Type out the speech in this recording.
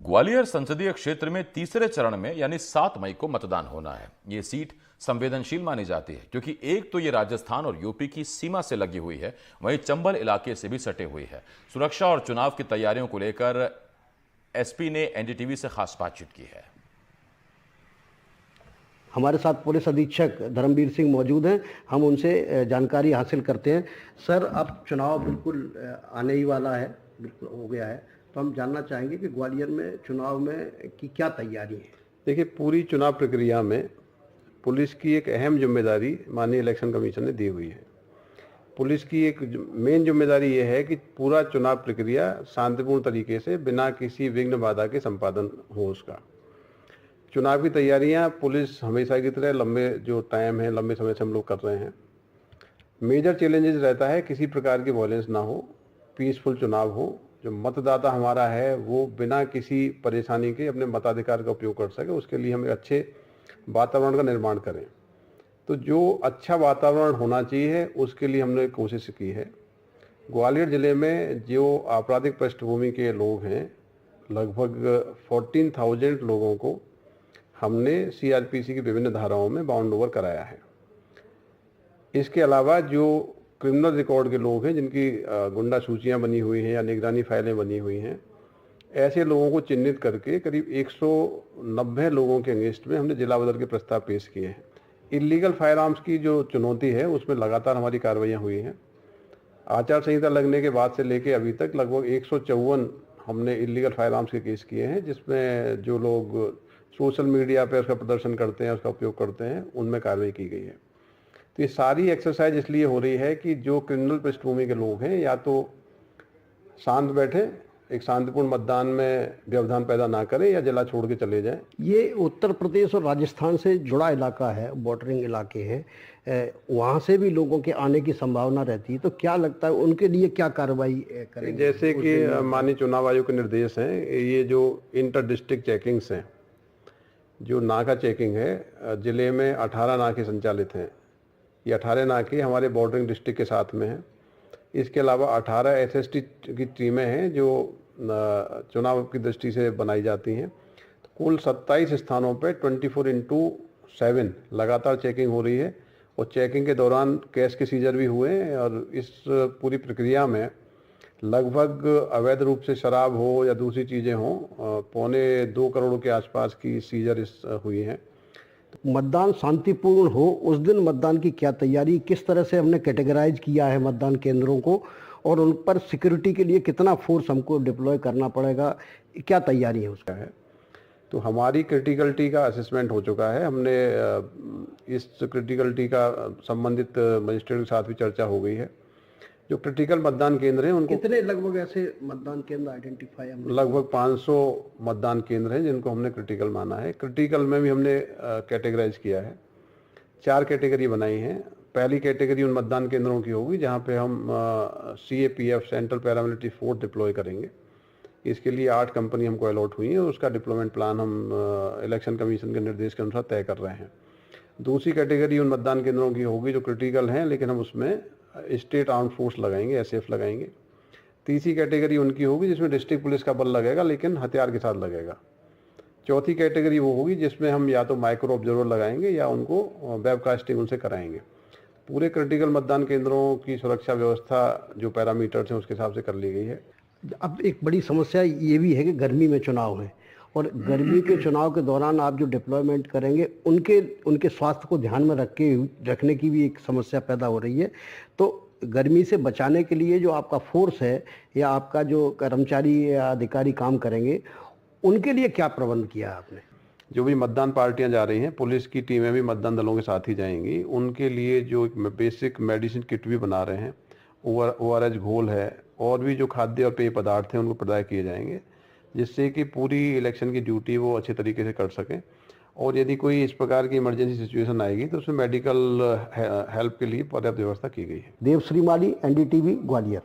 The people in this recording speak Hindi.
ग्वालियर संसदीय क्षेत्र में तीसरे चरण में यानी 7 मई को मतदान होना है। ये सीट संवेदनशील मानी जाती है क्योंकि एक तो ये राजस्थान और यूपी की सीमा से लगी हुई है, वहीं चंबल इलाके से भी सटे हुई है। सुरक्षा और चुनाव की तैयारियों को लेकर एसपी ने एनडीटीवी से खास बातचीत की है। हमारे साथ पुलिस अधीक्षक धर्मवीर सिंह मौजूद हैं। हम उनसे जानकारी हासिल करते हैं। सर, अब चुनाव बिल्कुल आने ही वाला है, बिल्कुल हो गया है, तो हम जानना चाहेंगे कि ग्वालियर में चुनाव में की क्या तैयारी है। देखिए, पूरी चुनाव प्रक्रिया में पुलिस की एक अहम जिम्मेदारी माननीय इलेक्शन कमीशन ने दी हुई है। पुलिस की एक मेन जिम्मेदारी ये है कि पूरा चुनाव प्रक्रिया शांतिपूर्ण तरीके से बिना किसी विघ्न बाधा के संपादन हो उसका। चुनाव की तैयारियां पुलिस हमेशा की तरह लंबे समय से हम लोग कर रहे हैं। मेजर चैलेंजेस रहता है किसी प्रकार की वायलेंस ना हो, पीसफुल चुनाव हो, जो मतदाता हमारा है वो बिना किसी परेशानी के अपने मताधिकार का उपयोग कर सके, उसके लिए हम एक अच्छे वातावरण का निर्माण करें। तो जो अच्छा वातावरण होना चाहिए उसके लिए हमने कोशिश की है। ग्वालियर ज़िले में जो आपराधिक पृष्ठभूमि के लोग हैं, लगभग 14,000 लोगों को हमने सीआरपीसी की विभिन्न धाराओं में बाउंड ओवर कराया है। इसके अलावा जो क्रिमिनल रिकॉर्ड के लोग हैं, जिनकी गुंडा सूचियां बनी हुई हैं या निगरानी फाइलें बनी हुई हैं, ऐसे लोगों को चिन्हित करके करीब 190 लोगों के अगेंस्ट में हमने जिला बदर के प्रस्ताव पेश किए हैं। इलीगल फायर आर्म्स की जो चुनौती है उसमें लगातार हमारी कार्रवाइयाँ हुई हैं। आचार संहिता लगने के बाद से लेके अभी तक लगभग 154 हमने इलीगल फायर आर्म्स के केस किए हैं, जिसमें जो लोग सोशल मीडिया पर उसका प्रदर्शन करते हैं, उसका उपयोग करते हैं, उनमें कार्रवाई की गई है। तो ये सारी एक्सरसाइज इसलिए हो रही है कि जो क्रिमिनल पृष्ठभूमि के लोग हैं या तो शांत बैठे, एक शांतिपूर्ण मतदान में व्यवधान पैदा ना करें या जिला छोड़ के चले जाएं। ये उत्तर प्रदेश और राजस्थान से जुड़ा इलाका है, बॉर्डरिंग इलाके हैं, वहाँ से भी लोगों के आने की संभावना रहती है, तो क्या लगता है उनके लिए क्या कार्रवाई करेंगे? जैसे कि माननीय चुनाव आयोग के निर्देश हैं, ये जो इंटर डिस्ट्रिक्ट चेकिंग्स हैं, जो नाका चेकिंग है, ज़िले में 18 नाके संचालित हैं। ये 18 नाके हमारे बॉर्डरिंग डिस्ट्रिक्ट के साथ में हैं। इसके अलावा 18 एसएसटी की टीमें हैं जो चुनाव की दृष्टि से बनाई जाती हैं। तो कुल 27 स्थानों पे 24/7 लगातार चेकिंग हो रही है और चेकिंग के दौरान कैश के सीजर भी हुए हैं और इस पूरी प्रक्रिया में लगभग अवैध रूप से शराब हो या दूसरी चीज़ें हों, 2.25 करोड़ के आसपास की सीजर हुई हैं। मतदान शांतिपूर्ण हो उस दिन मतदान की क्या तैयारी, किस तरह से हमने कैटेगराइज किया है मतदान केंद्रों को और उन पर सिक्योरिटी के लिए कितना फोर्स हमको डिप्लॉय करना पड़ेगा, क्या तैयारी है उसका है? तो हमारी क्रिटिकलिटी का असेसमेंट हो चुका है। हमने इस क्रिटिकलिटी का संबंधित मजिस्ट्रेट के साथ भी चर्चा हो गई है। जो क्रिटिकल मतदान केंद्र हैं उनको कितने लगभग ऐसे मतदान केंद्र आइडेंटिफाई? लगभग 500 मतदान केंद्र हैं जिनको हमने क्रिटिकल माना है। क्रिटिकल में भी हमने कैटेगराइज किया है। 4 कैटेगरी बनाई हैं। पहली कैटेगरी उन मतदान केंद्रों की होगी जहां पे हम CAPF central paramilitary force deploy करेंगे। इसके लिए 8 कंपनी हमको अलॉट हुई है और उसका डिप्लॉयमेंट प्लान हम इलेक्शन कमीशन के निर्देश के अनुसार तय कर रहे हैं। दूसरी कैटेगरी उन मतदान केंद्रों की होगी जो क्रिटिकल हैं, लेकिन हम उसमें स्टेट आर्म फोर्स लगाएंगे, SF लगाएंगे। तीसरी कैटेगरी उनकी होगी जिसमें डिस्ट्रिक्ट पुलिस का बल लगेगा लेकिन हथियार के साथ लगेगा। चौथी कैटेगरी वो होगी जिसमें हम या तो माइक्रो ऑब्जर्वर लगाएंगे या उनको वेबकास्टिंग उनसे कराएंगे। पूरे क्रिटिकल मतदान केंद्रों की सुरक्षा व्यवस्था जो पैरामीटर्स हैं उसके हिसाब से कर ली गई है। अब एक बड़ी समस्या ये भी है कि गर्मी में चुनाव है और गर्मी के चुनाव के दौरान आप जो डिप्लॉयमेंट करेंगे उनके स्वास्थ्य को ध्यान में रखने की भी एक समस्या पैदा हो रही है। तो गर्मी से बचाने के लिए जो आपका फोर्स है या आपका जो कर्मचारी या अधिकारी काम करेंगे, उनके लिए क्या प्रबंध किया आपने? जो भी मतदान पार्टियां जा रही हैं, पुलिस की टीमें भी मतदान दलों के साथ ही जाएंगी। उनके लिए जो बेसिक मेडिसिन किट भी बना रहे हैं, ORS घोल है और भी जो खाद्य और पेय पदार्थ हैं उनको प्रदाय किए जाएंगे, जिससे कि पूरी इलेक्शन की ड्यूटी वो अच्छे तरीके से कर सकें। और यदि कोई इस प्रकार की इमरजेंसी सिचुएशन आएगी तो उसमें मेडिकल हेल्प के लिए पर्याप्त व्यवस्था की गई है। देव श्रीमाली, NDTV, ग्वालियर।